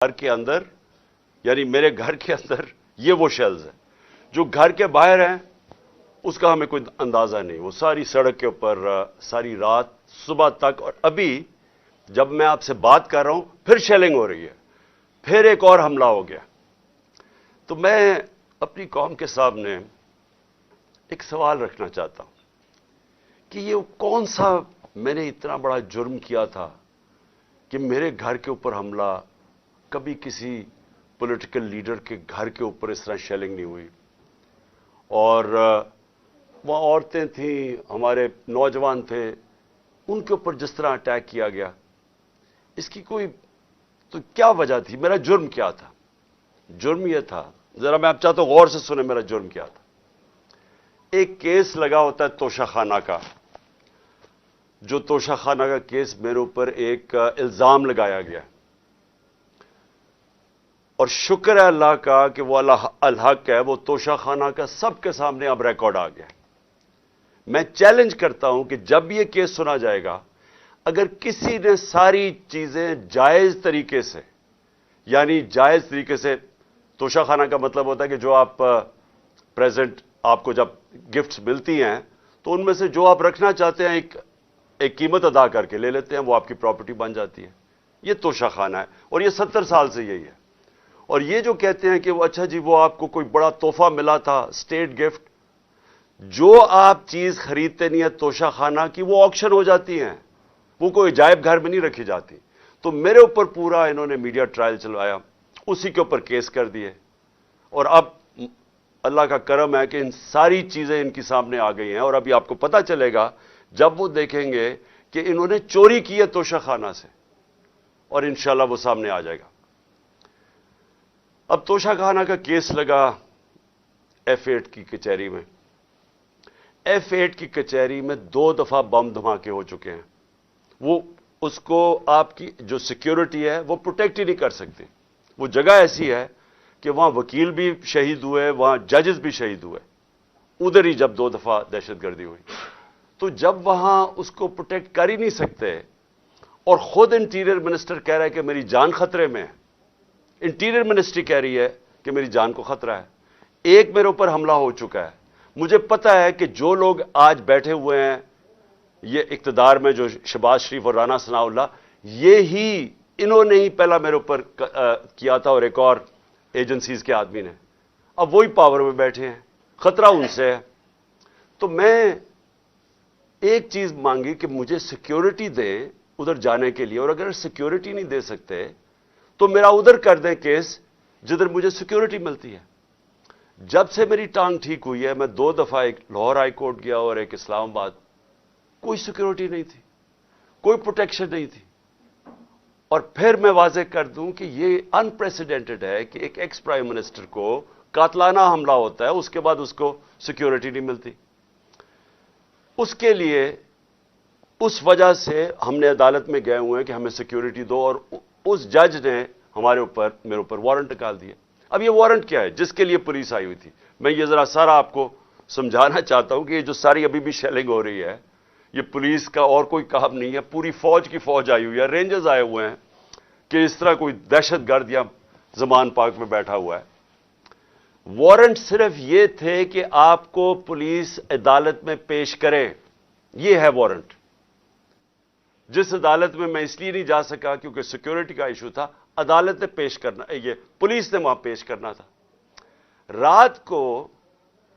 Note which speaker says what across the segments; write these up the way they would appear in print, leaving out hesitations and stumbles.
Speaker 1: گھر کے اندر یعنی میرے گھر کے اندر یہ وہ شیلز ہیں جو گھر کے باہر ہیں، اس کا ہمیں کوئی اندازہ نہیں. وہ ساری سڑک کے اوپر ساری رات صبح تک، اور ابھی جب میں آپ سے بات کر رہا ہوں پھر شیلنگ ہو رہی ہے، پھر ایک اور حملہ ہو گیا. تو میں اپنی قوم کے سامنے ایک سوال رکھنا چاہتا ہوں کہ یہ کون سا میں نے اتنا بڑا جرم کیا تھا کہ میرے گھر کے اوپر حملہ، کبھی کسی پولیٹیکل لیڈر کے گھر کے اوپر اس طرح شیلنگ نہیں ہوئی. اور وہاں عورتیں تھیں، ہمارے نوجوان تھے، ان کے اوپر جس طرح اٹیک کیا گیا، اس کی کوئی تو کیا وجہ تھی؟ میرا جرم کیا تھا؟ جرم یہ تھا، ذرا میں آپ چاہتا ہوں غور سے سنیں میرا جرم کیا تھا. ایک کیس لگا ہوتا ہے توشہ خانہ کا، جو توشہ خانہ کا کیس میرے اوپر ایک الزام لگایا گیا، اور شکر ہے اللہ کا کہ وہ الحق ہے، وہ توشہ خانہ کا سب کے سامنے اب ریکارڈ آ گیا. میں چیلنج کرتا ہوں کہ جب یہ کیس سنا جائے گا، اگر کسی نے ساری چیزیں جائز طریقے سے، یعنی جائز طریقے سے، توشہ خانہ کا مطلب ہوتا ہے کہ جو آپ پریزنٹ آپ کو جب گفٹس ملتی ہیں تو ان میں سے جو آپ رکھنا چاہتے ہیں ایک قیمت ادا کر کے لے لیتے ہیں، وہ آپ کی پراپرٹی بن جاتی ہے. یہ توشہ خانہ ہے، اور یہ 70 سال سے یہی ہے. اور یہ جو کہتے ہیں کہ وہ اچھا جی وہ آپ کو کوئی بڑا تحفہ ملا تھا، اسٹیٹ گفٹ، جو آپ چیز خریدتے نہیں ہیں توشہ خانہ کی، وہ آکشن ہو جاتی ہیں، وہ کوئی عجائب گھر میں نہیں رکھی جاتی. تو میرے اوپر پورا انہوں نے میڈیا ٹرائل چلوایا، اسی کے اوپر کیس کر دیے، اور اب اللہ کا کرم ہے کہ ان ساری چیزیں ان کی سامنے آ گئی ہیں. اور ابھی آپ کو پتہ چلے گا جب وہ دیکھیں گے کہ انہوں نے چوری کی ہے توشہ خانہ سے، اور انشاءاللہ وہ سامنے آ جائے گا. اب توشہ خانہ کا کیس لگا F8 کی کچہری میں. F8 کی کچہری میں 2 دفعہ بم دھماکے ہو چکے ہیں. وہ اس کو آپ کی جو سیکیورٹی ہے وہ پروٹیکٹ ہی نہیں کر سکتے. وہ جگہ ایسی ہے کہ وہاں وکیل بھی شہید ہوئے، وہاں ججز بھی شہید ہوئے، ادھر ہی جب 2 دفعہ دہشت گردی ہوئی. تو جب وہاں اس کو پروٹیکٹ کر ہی نہیں سکتے، اور خود انٹیریئر منسٹر کہہ رہا ہے کہ میری جان خطرے میں ہے، انٹیریئر منسٹری کہہ رہی ہے کہ میری جان کو خطرہ ہے. ایک میرے اوپر حملہ ہو چکا ہے. مجھے پتا ہے کہ جو لوگ آج بیٹھے ہوئے ہیں یہ اقتدار میں، جو شہباز شریف اور رانا ثناء اللہ، یہی انہوں نے ہی پہلا میرے اوپر کیا تھا، اور ایک اور ایجنسیز کے آدمی نے. اب وہی پاور میں بیٹھے ہیں، خطرہ ان سے ہے. تو میں ایک چیز مانگی کہ مجھے سیکیورٹی دیں ادھر جانے کے لیے، اور اگر سیکیورٹی نہیں دے سکتے تو میرا ادھر کر دیں کیس جدھر مجھے سیکیورٹی ملتی ہے. جب سے میری ٹانگ ٹھیک ہوئی ہے، میں 2 دفعہ ایک لاہور ہائی کورٹ گیا اور ایک اسلام آباد، کوئی سیکیورٹی نہیں تھی، کوئی پروٹیکشن نہیں تھی. اور پھر میں واضح کر دوں کہ یہ انپریسیڈنٹڈ ہے کہ ایک ایکس پرائم منسٹر کو قاتلانہ حملہ ہوتا ہے، اس کے بعد اس کو سیکیورٹی نہیں ملتی. اس کے لیے اس وجہ سے ہم نے عدالت میں گئے ہوئے ہیں کہ ہمیں سیکیورٹی دو، اور اس جج نے میرے اوپر وارنٹ نکال دیا. اب یہ وارنٹ کیا ہے؟ جس کے لیے پولیس آئی ہوئی تھی. میں یہ ذرا سارا آپ کو سمجھانا چاہتا ہوں کہ یہ جو ساری ابھی بھی شیلنگ ہو رہی ہے، یہ پولیس کا اور کوئی کام نہیں ہے، پوری فوج کی فوج آئی ہوئی ہے، رینجرز آئے ہوئے ہیں کہ اس طرح کوئی دہشت گرد یا زمان پاک میں بیٹھا ہوا ہے. وارنٹ صرف یہ تھے کہ آپ کو پولیس عدالت میں پیش کرے، یہ ہے وارنٹ. جس عدالت میں اس لیے نہیں جا سکا کیونکہ سیکیورٹی کا ایشو تھا، عدالت نے پیش کرنا، یہ پولیس نے وہاں پیش کرنا تھا. رات کو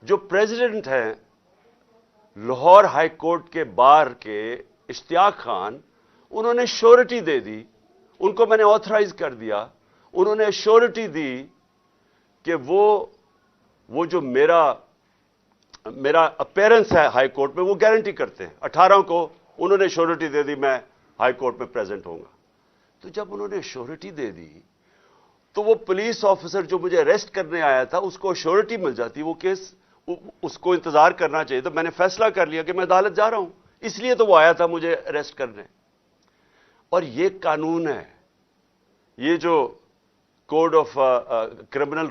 Speaker 1: جو پریزیڈنٹ ہیں لاہور ہائی کورٹ کے بار کے، اشتیاق خان، انہوں نے شورٹی دے دی. ان کو میں نے آتھرائز کر دیا، انہوں نے شورٹی دی کہ وہ جو میرا اپیرنس ہے ہائی کورٹ میں وہ گارنٹی کرتے ہیں. 18 کو انہوں نے شورٹی دے دی میں ہائی کورٹ میں پریزنٹ ہوں گا. تو جب انہوں نے شورٹی دے دی تو وہ پولیس آفیسر جو مجھے اریسٹ کرنے آیا تھا اس کو شورٹی مل جاتی، وہ کیس اس کو انتظار کرنا چاہیے. تو میں نے فیصلہ کر لیا کہ میں عدالت جا رہا ہوں، اس لیے تو وہ آیا تھا مجھے اریسٹ کرنے. اور یہ قانون ہے، یہ جو کوڈ آف کرمنل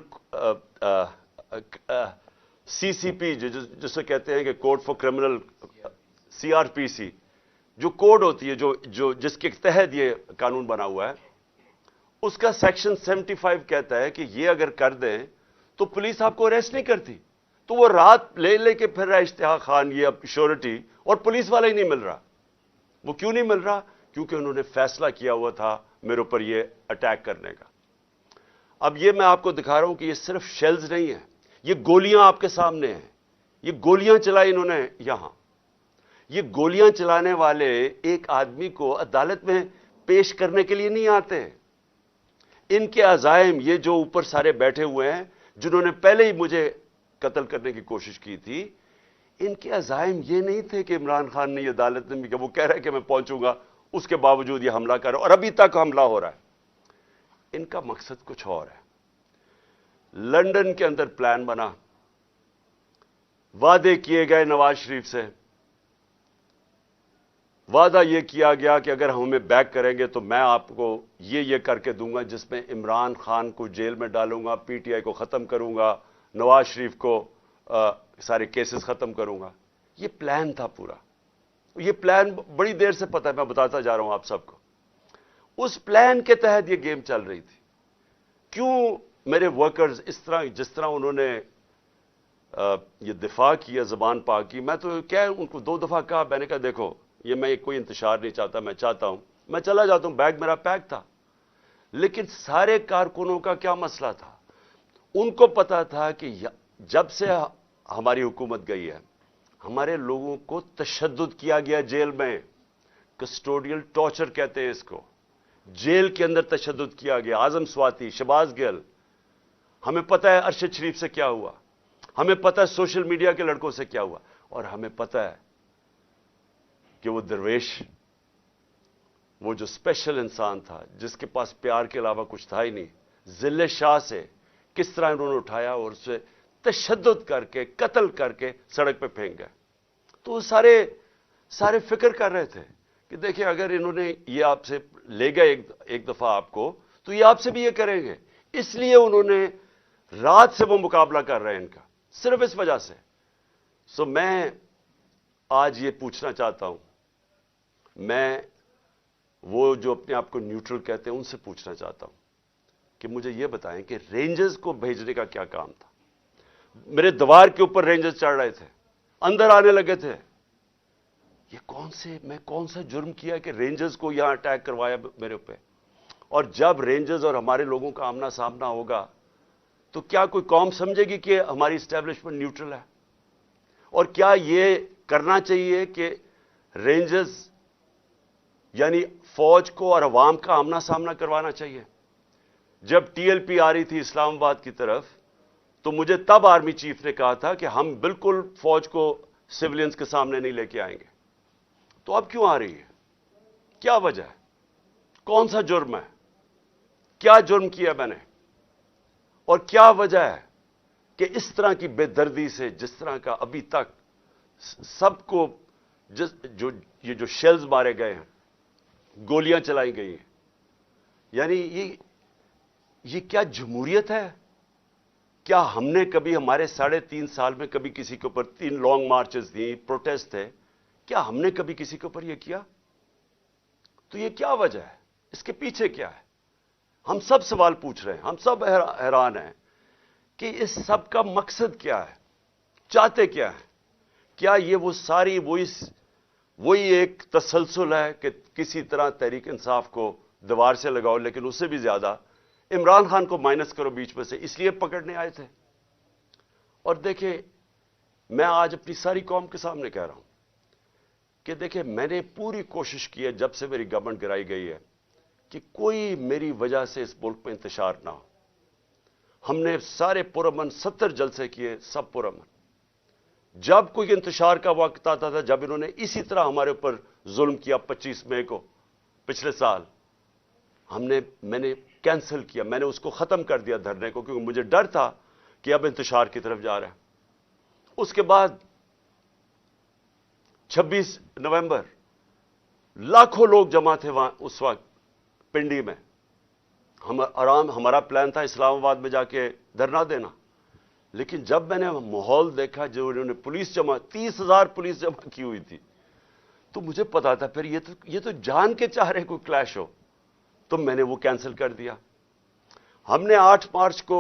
Speaker 1: CCP جسے کہتے ہیں کہ کوڈ فار کرمنل CRPC، جو کوڈ ہوتی ہے جو جس کے تحت یہ قانون بنا ہوا ہے، اس کا سیکشن 75 کہتا ہے کہ یہ اگر کر دیں تو پولیس آپ کو اریسٹ نہیں کرتی. تو وہ رات لے کے پھر رہا اشتہا خان یہ اب شیورٹی, اور پولیس والا ہی نہیں مل رہا. وہ کیوں نہیں مل رہا؟ کیونکہ انہوں نے فیصلہ کیا ہوا تھا میرے اوپر یہ اٹیک کرنے کا. اب یہ میں آپ کو دکھا رہا ہوں کہ یہ صرف شیلز نہیں ہیں, یہ گولیاں آپ کے سامنے ہیں. یہ گولیاں چلائی انہوں نے یہاں. یہ گولیاں چلانے والے ایک آدمی کو عدالت میں پیش کرنے کے لیے نہیں آتے. ان کے عزائم, یہ جو اوپر سارے بیٹھے ہوئے ہیں جنہوں نے پہلے ہی مجھے قتل کرنے کی کوشش کی تھی, ان کے عزائم یہ نہیں تھے کہ عمران خان نے یہ عدالت میں کہ وہ کہہ رہا ہے کہ میں پہنچوں گا, اس کے باوجود یہ حملہ کر رہا ہے اور ابھی تک حملہ ہو رہا ہے. ان کا مقصد کچھ اور ہے. لندن کے اندر پلان بنا, وعدے کیے گئے نواز شریف سے. وعدہ یہ کیا گیا کہ اگر ہمیں بیک کریں گے تو میں آپ کو یہ کر کے دوں گا, جس میں عمران خان کو جیل میں ڈالوں گا, پی ٹی آئی کو ختم کروں گا, نواز شریف کو سارے کیسز ختم کروں گا. یہ پلان تھا پورا. یہ پلان بڑی دیر سے پتہ ہے, میں بتاتا جا رہا ہوں آپ سب کو. اس پلان کے تحت یہ گیم چل رہی تھی. کیوں میرے ورکرز اس طرح, جس طرح انہوں نے یہ دفاع کیا زبان پاک کی, میں تو کیا ان کو 2 دفعہ کہا, میں نے کہا دیکھو یہ میں کوئی انتشار نہیں چاہتا, میں چاہتا ہوں میں چلا جاتا ہوں, بیگ میرا پیک تھا. لیکن سارے کارکنوں کا کیا مسئلہ تھا؟ ان کو پتا تھا کہ جب سے ہماری حکومت گئی ہے ہمارے لوگوں کو تشدد کیا گیا جیل میں. کسٹوڈیل ٹارچر کہتے ہیں اس کو. جیل کے اندر تشدد کیا گیا. اعظم سواتی, شہباز گل, ہمیں پتہ ہے ارشد شریف سے کیا ہوا, ہمیں پتہ ہے سوشل میڈیا کے لڑکوں سے کیا ہوا, اور ہمیں پتہ ہے کہ وہ درویش, وہ جو اسپیشل انسان تھا جس کے پاس پیار کے علاوہ کچھ تھا ہی نہیں, ذل شاہ سے کس طرح انہوں نے اٹھایا اور اسے تشدد کر کے قتل کر کے سڑک پہ پھینک گئے. تو وہ سارے فکر کر رہے تھے کہ دیکھیں اگر انہوں نے یہ آپ سے لے گئے ایک دفعہ آپ کو, تو یہ آپ سے بھی یہ کریں گے. اس لیے انہوں نے رات سے وہ مقابلہ کر رہے ہیں ان کا, صرف اس وجہ سے. سو میں آج یہ پوچھنا چاہتا ہوں, میں وہ جو اپنے آپ کو نیوٹرل کہتے ہیں ان سے پوچھنا چاہتا ہوں کہ مجھے یہ بتائیں کہ رینجرز کو بھیجنے کا کیا کام تھا؟ میرے دیوار کے اوپر رینجرز چڑھ رہے تھے, اندر آنے لگے تھے. یہ میں کون سا جرم کیا کہ رینجرز کو یہاں اٹیک کروایا میرے اوپر؟ اور جب رینجرز اور ہمارے لوگوں کا آمنا سامنا ہوگا تو کیا کوئی قوم سمجھے گی کہ ہماری اسٹیبلشمنٹ نیوٹرل ہے؟ اور کیا یہ کرنا چاہیے کہ رینجرز یعنی فوج کو اور عوام کا آمنا سامنا کروانا چاہیے؟ جب ٹی ایل پی آ رہی تھی اسلام آباد کی طرف تو مجھے تب آرمی چیف نے کہا تھا کہ ہم بالکل فوج کو سیولینز کے سامنے نہیں لے کے آئیں گے. تو اب کیوں آ رہی ہے؟ کیا وجہ ہے؟ کون سا جرم ہے؟ کیا جرم کیا میں نے؟ اور کیا وجہ ہے کہ اس طرح کی بے دردی سے, جس طرح کا ابھی تک سب کو یہ جو شیلز مارے گئے ہیں, گولیاں چلائی گئی ہیں, یعنی یہ کیا جمہوریت ہے؟ کیا ہم نے کبھی ہمارے 3.5 سال میں کبھی کسی کے اوپر 3 لانگ مارچز تھیں, پروٹیسٹ تھے, کیا ہم نے کبھی کسی کے اوپر یہ کیا؟ تو یہ کیا وجہ ہے؟ اس کے پیچھے کیا ہے؟ ہم سب سوال پوچھ رہے ہیں, ہم سب حیران ہیں کہ اس سب کا مقصد کیا ہے؟ چاہتے کیا ہے؟ کیا یہ وہ ساری وہی ایک تسلسل ہے کہ کسی طرح تحریک انصاف کو دیوار سے لگاؤ, لیکن اس سے بھی زیادہ عمران خان کو مائنس کرو بیچ میں سے, اس لیے پکڑنے آئے تھے؟ اور دیکھیں میں آج اپنی ساری قوم کے سامنے کہہ رہا ہوں کہ دیکھیں میں نے پوری کوشش کی ہے جب سے میری گورنمنٹ گرائی گئی ہے کہ کوئی میری وجہ سے اس ملک میں انتشار نہ ہو. ہم نے سارے پرامن 70 جلسے کیے, سب پرامن. جب کوئی انتشار کا وقت آتا تھا, جب انہوں نے اسی طرح ہمارے اوپر ظلم کیا 25 مئی کو پچھلے سال, میں نے کینسل کیا, میں نے اس کو ختم کر دیا دھرنے کو, کیونکہ مجھے ڈر تھا کہ اب انتشار کی طرف جا رہا ہے. اس کے بعد 26 نومبر لاکھوں لوگ جمع تھے وہاں اس وقت پنڈی میں. ہمارا پلان تھا اسلام آباد میں جا کے دھرنا دینا, لیکن جب میں نے ماحول دیکھا جو انہوں نے پولیس 30,000 پولیس جمع کی ہوئی تھی, تو مجھے پتا تھا پھر یہ تو جان کے چاہ رہے کوئی کلیش ہو, تو میں نے وہ کینسل کر دیا. ہم نے 8 مارچ کو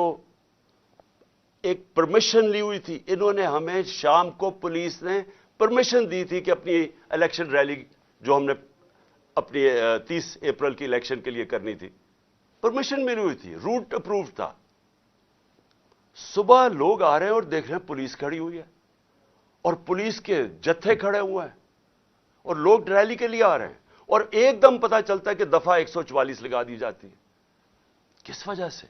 Speaker 1: ایک پرمیشن لی ہوئی تھی. انہوں نے ہمیں شام کو پولیس نے پرمیشن دی تھی کہ اپنی الیکشن ریلی جو ہم نے اپنی 30 اپریل کی الیکشن کے لیے کرنی تھی, پرمیشن ملی ہوئی تھی, روٹ اپرووڈ تھا. صبح لوگ آ رہے ہیں اور دیکھ رہے ہیں پولیس کھڑی ہوئی ہے اور پولیس کے جتھے کھڑے ہوئے ہیں اور لوگ ریلی کے لیے آ رہے ہیں, اور ایک دم پتہ چلتا ہے کہ دفعہ 144 لگا دی جاتی ہے. کس وجہ سے؟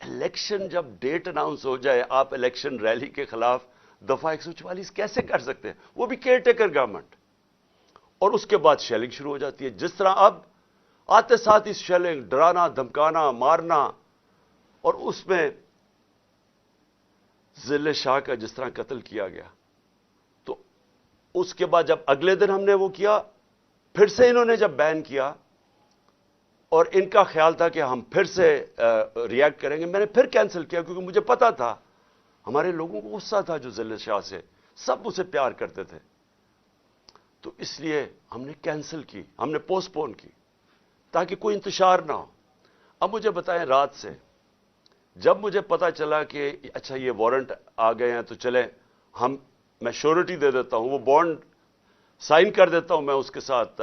Speaker 1: الیکشن جب ڈیٹ اناؤنس ہو جائے, آپ الیکشن ریلی کے خلاف دفعہ 144 کیسے کر سکتے ہیں؟ وہ بھی کیئر ٹیکر گورنمنٹ. اور اس کے بعد شیلنگ شروع ہو جاتی ہے, جس طرح اب آتے ساتھ ہی شیلنگ, ڈرانا, دھمکانا, مارنا. اور اس میں ذل شاہ کا جس طرح قتل کیا گیا, تو اس کے بعد جب اگلے دن ہم نے وہ کیا, پھر سے انہوں نے جب بین کیا اور ان کا خیال تھا کہ ہم پھر سے ری ایکٹ کریں گے, میں نے پھر کینسل کیا کیونکہ مجھے پتا تھا ہمارے لوگوں کو غصہ تھا جو ذل شاہ سے, سب اسے پیار کرتے تھے. تو اس لیے ہم نے کینسل کی, ہم نے پوسٹ پون کی تاکہ کوئی انتشار نہ ہو. اب مجھے بتائیں, رات سے جب مجھے پتا چلا کہ اچھا یہ وارنٹ آ گئے ہیں تو چلے میں شیورٹی دے دیتا ہوں, وہ بانڈ سائن کر دیتا ہوں میں اس کے ساتھ,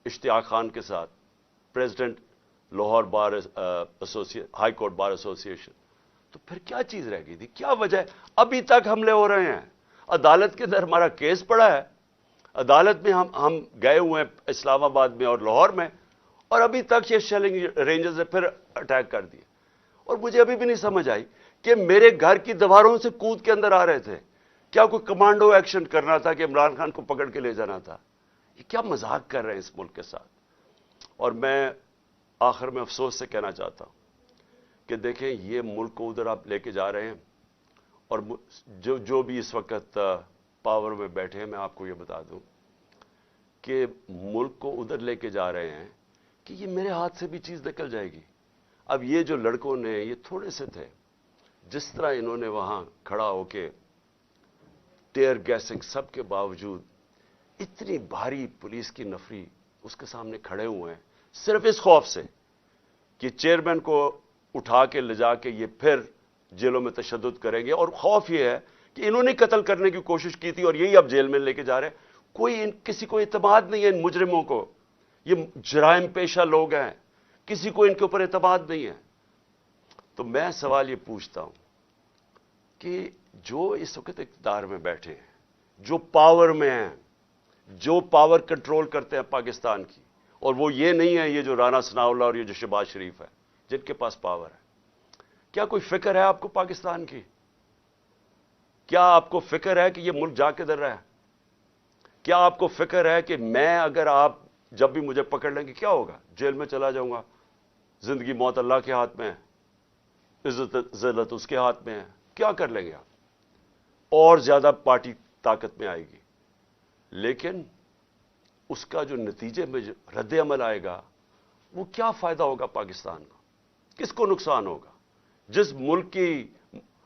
Speaker 1: اشتیاق خان کے ساتھ, پریزیڈنٹ لاہور بار ہائی کورٹ بار ایسوسی ایشن. تو پھر کیا چیز رہ گئی تھی؟ کیا وجہ ہے؟ ابھی تک حملے ہو رہے ہیں, عدالت کے اندر ہمارا کیس پڑا ہے, عدالت میں ہم گئے ہوئے ہیں اسلام آباد میں اور لاہور میں, اور ابھی تک یہ شیلنگ رینجرز نے پھر اٹیک کر دیے. اور مجھے ابھی بھی نہیں سمجھ آئی کہ میرے گھر کی دیواروں سے کود کے اندر آ رہے تھے. کیا کوئی کمانڈو ایکشن کرنا تھا کہ عمران خان کو پکڑ کے لے جانا تھا؟ یہ کیا مذاق کر رہے ہیں اس ملک کے ساتھ. اور میں آخر میں افسوس سے کہنا چاہتا ہوں کہ دیکھیں, یہ ملک کو ادھر آپ لے کے جا رہے ہیں, اور جو بھی اس وقت پاور میں بیٹھے ہیں, میں آپ کو یہ بتا دوں کہ ملک کو ادھر لے کے جا رہے ہیں کہ یہ میرے ہاتھ سے بھی چیز نکل جائے گی. اب یہ جو لڑکوں نے, یہ تھوڑے سے تھے, جس طرح انہوں نے وہاں کھڑا ہو کے ٹیئر گیسنگ سب کے باوجود, اتنی بھاری پولیس کی نفری اس کے سامنے کھڑے ہوئے ہیں, صرف اس خوف سے کہ چیئرمین کو اٹھا کے لے جا کے یہ پھر جیلوں میں تشدد کریں گے. اور خوف یہ ہے کہ انہوں نے قتل کرنے کی کوشش کی تھی اور یہی اب جیل میں لے کے جا رہے ہیں. کسی کو اعتماد نہیں ہے ان مجرموں کو, یہ جرائم پیشہ لوگ ہیں, کسی کو ان کے اوپر اعتماد نہیں ہے. تو میں سوال یہ پوچھتا ہوں کہ جو اس وقت اقتدار میں بیٹھے ہیں, جو پاور میں ہیں, جو پاور کنٹرول کرتے ہیں پاکستان کی, اور وہ یہ نہیں ہے یہ جو رانا ثناء اللہ اور یہ جو شہباز شریف ہے جن کے پاس پاور ہے, کیا کوئی فکر ہے آپ کو پاکستان کی؟ کیا آپ کو فکر ہے کہ یہ ملک جا کدھر رہا ہے؟ کیا آپ کو فکر ہے کہ میں اگر آپ جب بھی مجھے پکڑ لیں گے کیا ہوگا؟ جیل میں چلا جاؤں گا. زندگی موت اللہ کے ہاتھ میں ہے, عزت ذلت اس کے ہاتھ میں ہے. کیا کر لیں گے آپ؟ اور زیادہ پارٹی طاقت میں آئے گی, لیکن اس کا جو نتیجے میں جو رد عمل آئے گا وہ کیا فائدہ ہوگا پاکستان کو؟ کس کو نقصان ہوگا؟ جس ملک کی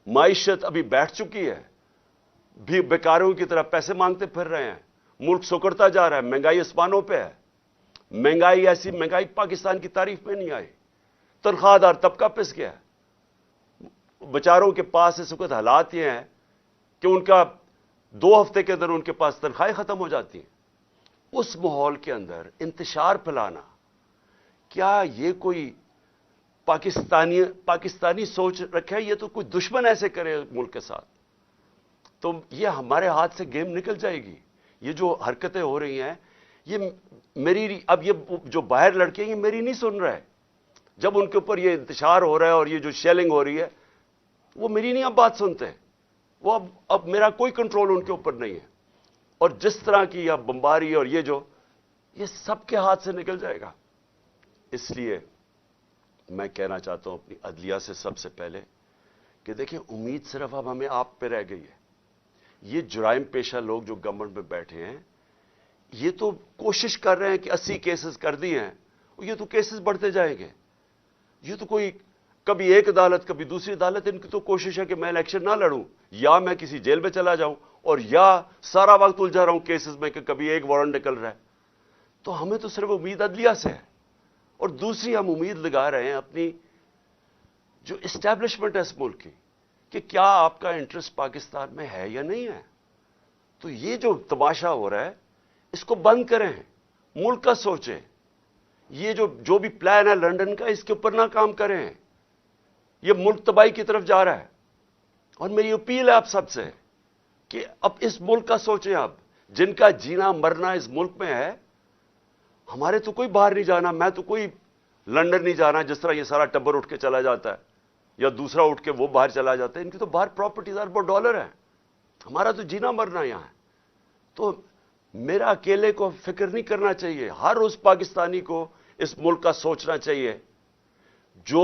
Speaker 1: معیشت ابھی بیٹھ چکی ہے, بھی بیکاروں کی طرح پیسے مانگتے پھر رہے ہیں, ملک سکڑتا جا رہا ہے, مہنگائی آسمانوں پہ ہے. مہنگائی ایسی مہنگائی پاکستان کی تاریخ میں نہیں آئی. تنخواہ دار طبقہ پس گیا ہے. بیچاروں کے پاس اس وقت حالات یہ ہیں کہ ان کا 2 ہفتے کے اندر ان کے پاس تنخواہیں ختم ہو جاتی ہیں. اس ماحول کے اندر انتشار پھیلانا, کیا یہ کوئی پاکستانی سوچ رکھے؟ یہ تو کوئی دشمن ایسے کرے ملک کے ساتھ تو یہ ہمارے ہاتھ سے گیم نکل جائے گی. یہ جو حرکتیں ہو رہی ہیں, یہ میری, اب یہ جو باہر لڑکے ہیں یہ میری نہیں سن رہے. جب ان کے اوپر یہ انتشار ہو رہا ہے اور یہ جو شیلنگ ہو رہی ہے, وہ میری نہیں اب بات سنتے. وہ اب میرا کوئی کنٹرول ان کے اوپر نہیں ہے. اور جس طرح کی اب بمباری اور یہ سب کے ہاتھ سے نکل جائے گا. اس لیے میں کہنا چاہتا ہوں اپنی عدلیہ سے سب سے پہلے کہ دیکھیں, امید صرف اب ہمیں آپ پہ رہ گئی ہے. یہ جرائم پیشہ لوگ جو گورنمنٹ میں بیٹھے ہیں, یہ تو کوشش کر رہے ہیں کہ 80 کیسز کر دیے ہیں, یہ تو کیسز بڑھتے جائیں گے. یہ تو کوئی کبھی ایک عدالت کبھی دوسری عدالت, ان کی تو کوشش ہے کہ میں الیکشن نہ لڑوں, یا میں کسی جیل میں چلا جاؤں, اور یا سارا وقت الجھا رہا ہوں کیسز میں کہ کبھی ایک وارنٹ نکل رہا ہے. تو ہمیں تو صرف امید عدلیہ سے ہے, اور دوسری ہم امید لگا رہے ہیں اپنی جو اسٹیبلشمنٹ ہے اس ملک کی کہ کیا آپ کا انٹرسٹ پاکستان میں ہے یا نہیں ہے. تو یہ جو تماشا ہو رہا ہے اس کو بند کریں, ملک کا سوچیں. یہ جو بھی پلان ہے لنڈن کا, اس کے اوپر نہ کام کریں. یہ ملک تباہی کی طرف جا رہا ہے. اور میری اپیل ہے آپ سب سے کہ اب اس ملک کا سوچیں. آپ جن کا جینا مرنا اس ملک میں ہے, ہمارے تو کوئی باہر نہیں جانا, میں تو کوئی لنڈن نہیں جانا جس طرح یہ سارا ٹبر اٹھ کے چلا جاتا ہے یا دوسرا اٹھ کے وہ باہر چلا جاتا ہے. ان کی تو باہر پراپرٹیز اربوں ڈالر ہیں, ہمارا تو جینا مرنا یہاں ہے. تو میرا اکیلے کو فکر نہیں کرنا چاہیے, ہر اس پاکستانی کو اس ملک کا سوچنا چاہیے جو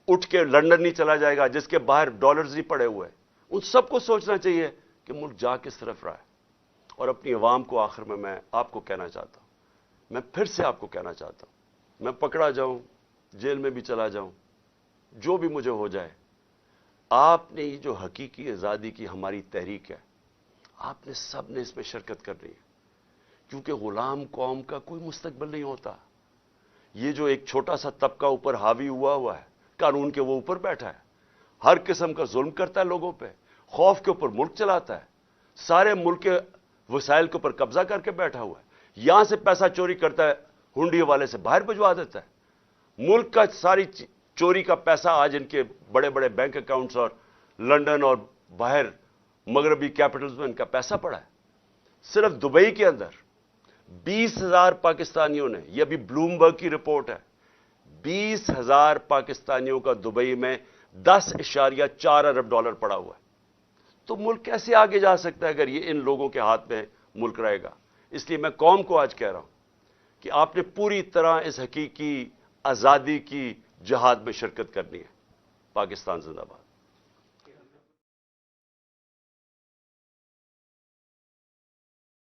Speaker 1: اٹھ کے لنڈن نہیں چلا جائے گا, جس کے باہر ڈالرز نہیں پڑے ہوئے. ان سب کو سوچنا چاہیے کہ ملک جا کس طرف رہا ہے. اور اپنی عوام کو آخر میں آپ کو کہنا چاہتا ہوں, میں پھر سے آپ کو کہنا چاہتا ہوں, میں پکڑا جاؤں, جیل میں بھی چلا جاؤں, جو بھی مجھے ہو جائے, آپ نے یہ جو حقیقی آزادی کی ہماری تحریک ہے, آپ نے سب نے اس میں شرکت کرنی ہے. کیونکہ غلام قوم کا کوئی مستقبل نہیں ہوتا. یہ جو ایک چھوٹا سا طبقہ اوپر حاوی ہوا ہے, قانون کے وہ اوپر بیٹھا ہے, ہر قسم کا ظلم کرتا ہے لوگوں پہ, خوف کے اوپر ملک چلاتا ہے, سارے ملک کے وسائل کے اوپر قبضہ کر کے بیٹھا ہوا ہے. یہاں سے پیسہ چوری کرتا ہے, ہنڈی والے سے باہر بھجوا دیتا ہے. ملک کا ساری چوری کا پیسہ آج ان کے بڑے بڑے بینک اکاؤنٹس اور لنڈن اور باہر مغربی کیپٹلز میں ان کا پیسہ پڑا ہے. صرف دبئی کے اندر 20,000 پاکستانیوں نے, یہ ابھی بلومبرگ کی رپورٹ ہے, 20,000 پاکستانیوں کا دبئی میں $10.4 ارب پڑا ہوا ہے. تو ملک کیسے آگے جا سکتا ہے اگر یہ ان لوگوں کے ہاتھ میں ملک رہے گا. اس لیے میں قوم کو آج کہہ رہا ہوں کہ آپ نے پوری طرح اس حقیقی آزادی کی جہاد میں شرکت کرنی ہے. پاکستان زندہ باد.